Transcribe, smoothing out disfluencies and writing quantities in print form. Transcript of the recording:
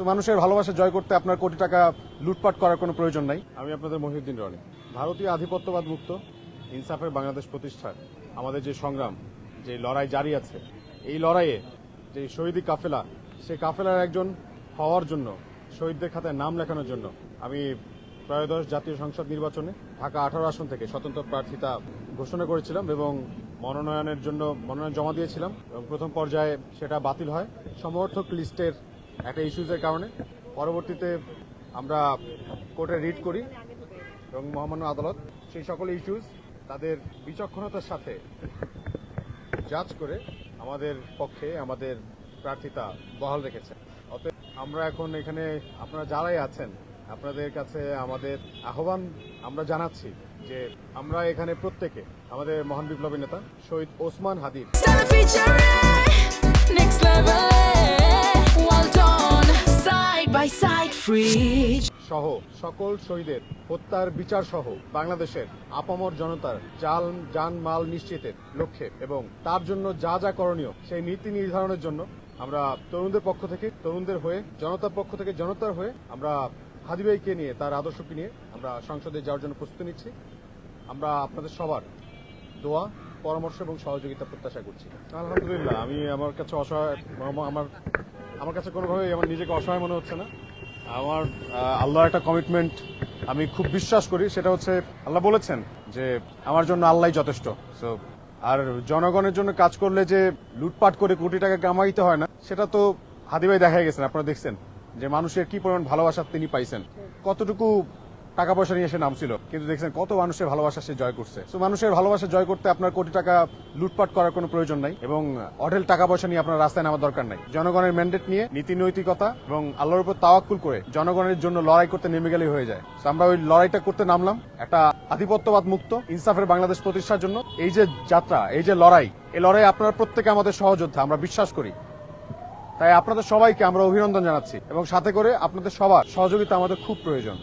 তো মানুষের ভালোবাসা জয় করতে আপনার কোটি টাকা লুটপাট করার কোনো প্রয়োজন নাই। আমি আপনাদের মহিউদ্দিন রনি। ভারতীয় আধিপত্যবাদ মুক্ত ইনসাফের বাংলাদেশ প্রতিষ্ঠার আমাদের যে সংগ্রাম, যে লড়াই জারি আছে, এই লড়াইয়ে যে শহীদি কাফেলা, সেই কাফেলার একজন হওয়ার জন্য, শহীদদের খাতায় নাম লেখানোর জন্য আমি ত্রয়োদশ জাতীয় সংসদ নির্বাচনে ঢাকা 18 আসন থেকে স্বতন্ত্র প্রার্থিতা ঘোষণা করেছিলাম এবং মনোনয়নের জন্য মনোনয়ন জমা দিয়েছিলাম এবং প্রথম পর্যায়ে সেটা বাতিল হয় সমর্থক লিস্টের একটা ইস্যুজের কারণে। পরবর্তীতে আমরা কোর্টে রিট করি এবং মহামান্য আদালত সেই সকল ইস্যুজ তাদের বিচক্ষণতার সাথে জাজ করে আমাদের পক্ষে আমাদের প্রার্থিতা বহাল রেখেছে। অতএব আমরা এখন এখানে আপনারা যারাই আছেন, আপনাদের কাছে আমাদের আহ্বান আমরা জানাচ্ছি যে আমরা এখানে প্রত্যেকে আমাদের মহান বিপ্লবী নেতা শহীদ ওসমান হাদির সহ সকল শহীদের হত্যার বিচার সহ বাংলাদেশের আপামর জনতার যান মাল নিশ্চিতের লক্ষ্যে এবং তার জন্য যা যা করণীয় সেই নীতি নির্ধারণের জন্য আমরা তরুণদের পক্ষ থেকে তরুণদের হয়ে, জনতার পক্ষ থেকে জনতার হয়ে আমরা হাদি ভাইকে নিয়ে, তার আদর্শকে নিয়ে আমরা সংসদে যাওয়ার জন্য প্রস্তুতি নিচ্ছি। আমরা আপনাদের সবার দোয়া, পরামর্শ এবং সহযোগিতা প্রত্যাশা করছি। আলহামদুলিল্লাহ, আমি আমার কাছে অসহায়, আমার কাছে কোনোভাবেই আমার নিজেকে অসহায় মনে হচ্ছে না। আমার আল্লাহর একটা কমিটমেন্ট আমি খুব বিশ্বাস করি, সেটা হচ্ছে আল্লাহ বলেছেন যে আমার জন্য আল্লাহই যথেষ্ট। সো আর জনগণের জন্য কাজ করলে যে লুটপাট করে কোটি টাকা কামাইতে হয় না, সেটা তো হাদি ভাই দেখা গেছেন, আপনারা দেখছেন যে মানুষের কি পরিমাণ ভালোবাসা তিনি পাইছেন, কতটুকু টাকা পয়সা নিয়ে এসে নামছিল, কিন্তু দেখছেন কত মানুষের ভালোবাসা সে জয় করছে। তো মানুষের ভালোবাসা জয় করতে আপনার কোটি টাকা লুটপাট করার কোনো প্রয়োজন নাই এবং অঢেল টাকা পয়সা নিয়ে আপনার রাস্তায় নামার দরকার নাই। জনগণের ম্যান্ডেট নিয়ে নীতি নৈতিকতা এবং আল্লাহর উপর তাওয়াক্কুল করে জনগণের জন্য লড়াই করতে নেমে গেলেই হয়ে যায়। আমরা ওই লড়াইটা করতে নামলাম একটা আধিপত্যবাদ মুক্ত ইনসাফের বাংলাদেশ প্রতিষ্ঠার জন্য। এই যে যাত্রা, এই যে লড়াই, এই লড়াই আপনারা প্রত্যেকে আমাদের সহযোদ্ধা, আমরা বিশ্বাস করি। তাই আপনাদের সবাইকে আমরা অভিনন্দন জানাচ্ছি এবং সাথে করে আপনাদের সবার সহযোগিতা আমাদের খুব প্রয়োজন।